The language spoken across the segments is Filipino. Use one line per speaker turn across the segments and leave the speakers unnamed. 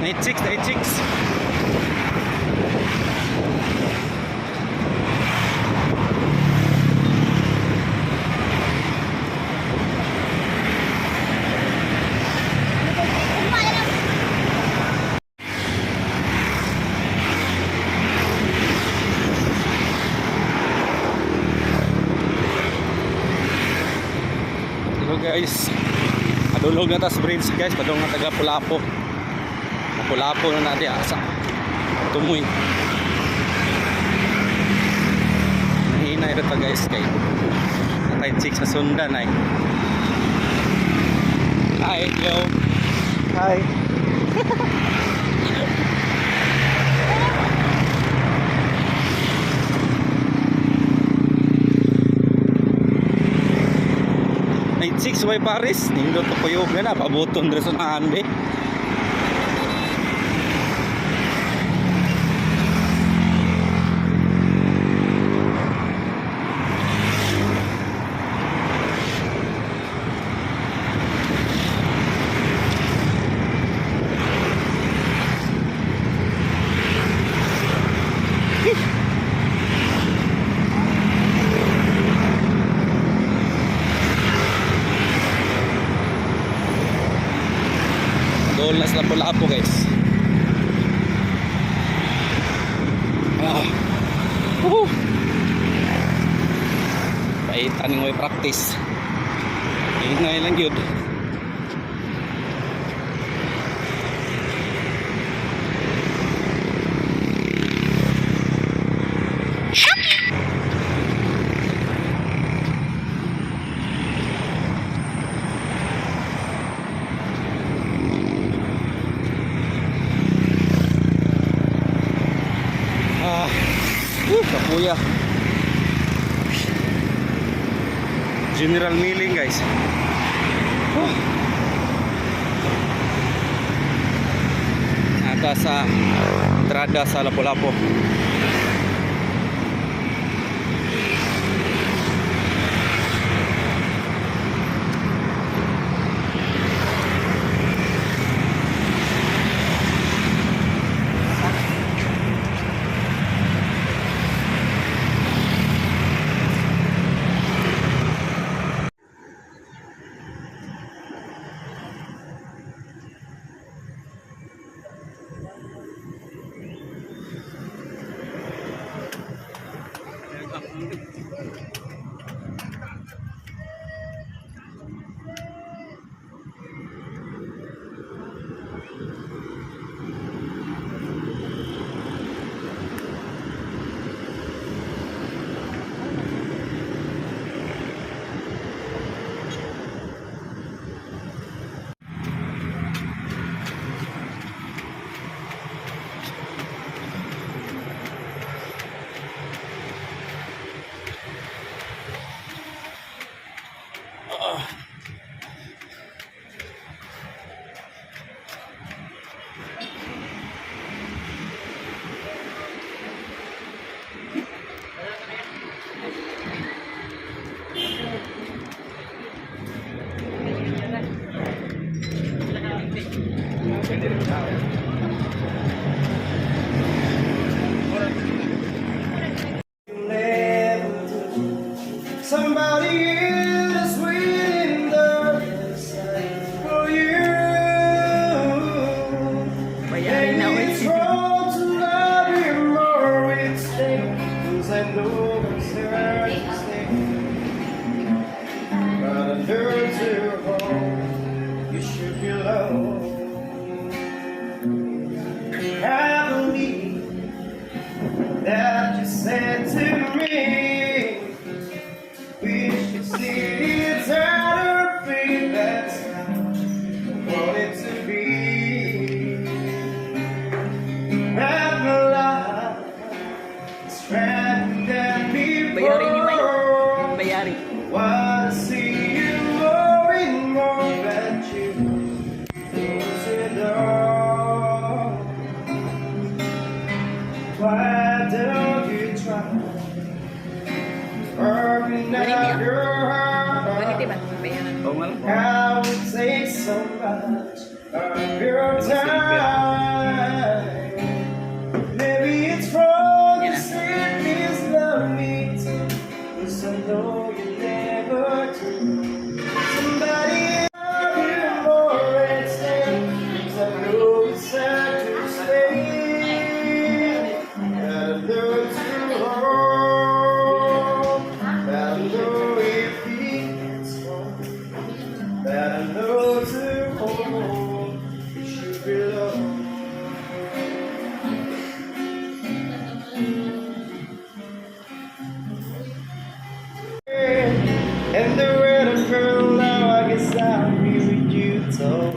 96, 96. Hello guys, adulog na tas bridge guys, padong nga taga Pulapo. Pulapo na natin asa tumoy. Nahinay rin pa guys kay natay chicks sa sundan ay. Hi, yo. Hi. Six way Paris, nindot ko po yung gana, pabuton rin sa naande. Doon na sa Lapu-Lapu guys. Paitan ng way practice. Ingay lang yun. Kapuya General Milling guys. Nata sa entrada sa Lapu-Lapu.
Somebody is waiting there for you.
Bayarin na ulit.
Trying to love you more with things I know it's there to stay. But I learned to hold. You should be alone. I believe that you said to me. We should see it's our fate, that's not what it to be. That life is trapped and
Bayarin ni May.
before.
Bayarin.
Wanna see you more and more, that you close your door. Why don't you try? Working out your heart.
Bayaran.
Oo nga lang.
How it takes so much of your time.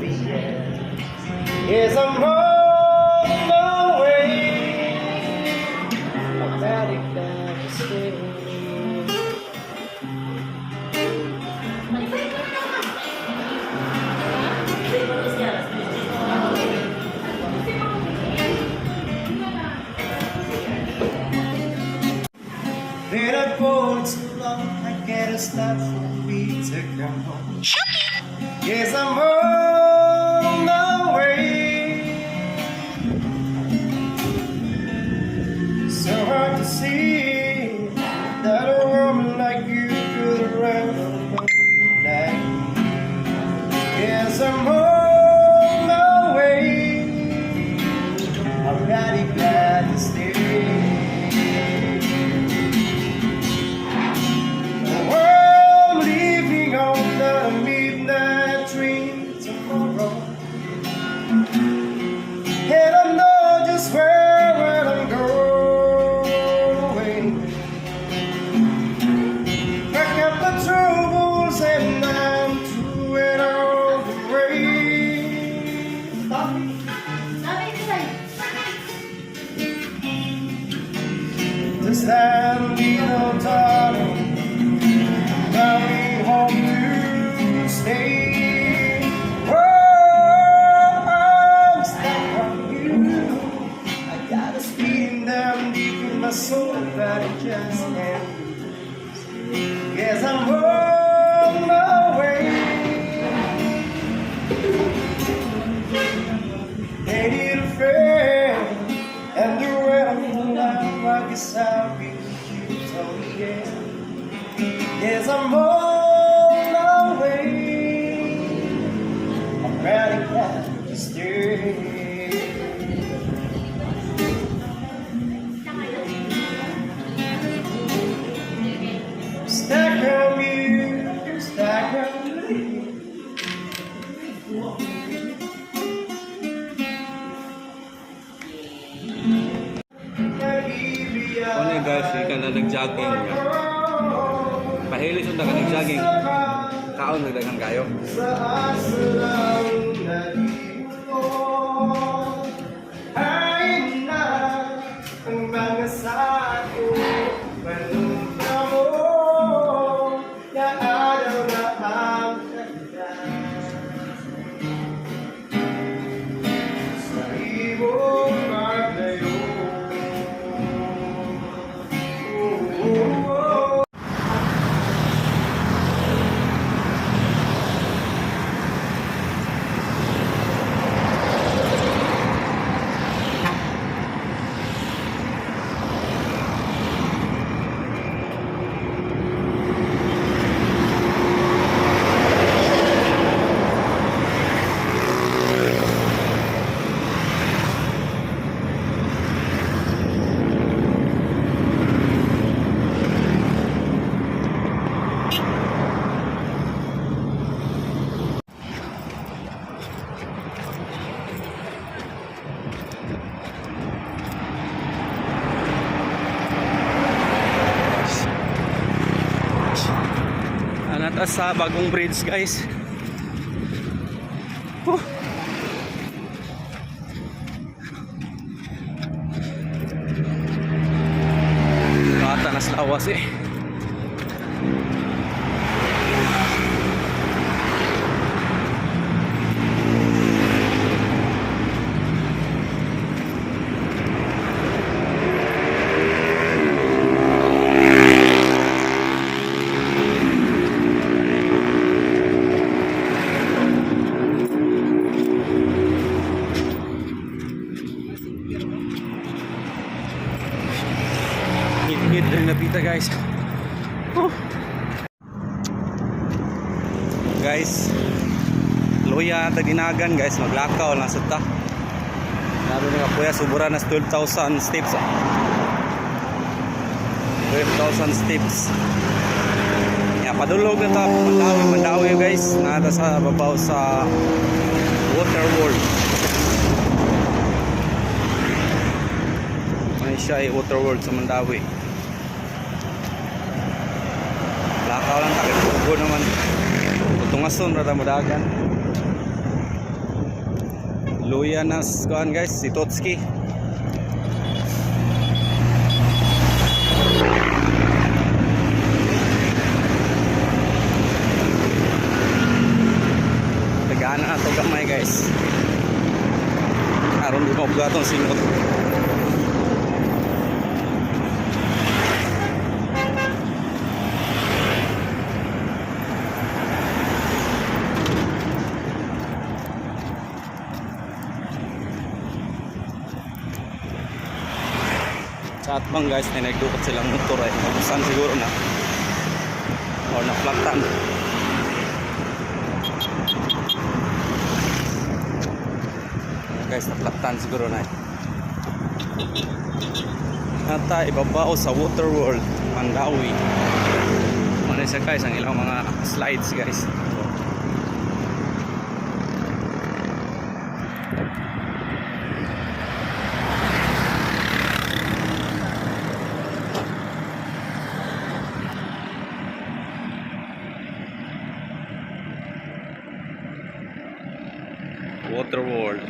be at. Yes, I'm on my way. I'm ready to stay. Been up for too long, I can't stop for me to come home. Yes, I'm on my way. So hard to see that a woman like you could run alone like me. Yes, I'm on my way. I'm really glad to stay. And I know just where I'm going. Pack up the troubles and I'm through it all the way. This time we don't darling, coming home to stay. My soul that it just can't lose. Yes, I'm on my way. Ain't it a friend? And the way I'm alive, I guess I'll be with you till the end. Yes, I'm on my way. I'm ready to stay. Stack on you, stack on me.
Ano yung guys, hindi ka na nag-jogging. Pahilis yung ka nag-jogging. Kaon nagdagang kayo.
Sa asa lang nalito ay na ang mga sako. Panumpa mo na araw na ang kanya. Sa ibong maglayo.
Natas sa bagong bridge guys. Kata nas lawas eh. Hit rin napita guys. Guys, luya taginagan guys, maglakaw lang sa ta. Naroon nga po ya, subura na 12,000 steps. 12,000 steps. Ya, padulog na ta, Mandawi guys. Nada sa babaw sa water world. May siya ay water world sa Mandawi. Lakaw lang takit. Tugo naman. Tungason rada mo dagan. Luya na kuan guys, si Totski. Tagaan na ito gamay guys. Aron di mo bugatong simot. Sa atbang guys, na nagdukot silang motor ay mabusan siguro na or na-flaktan. Guys, na-flaktan siguro na nata ibabao sa Water World Mandawi. Ano siya guys, ang ilang mga slides guys. Water World.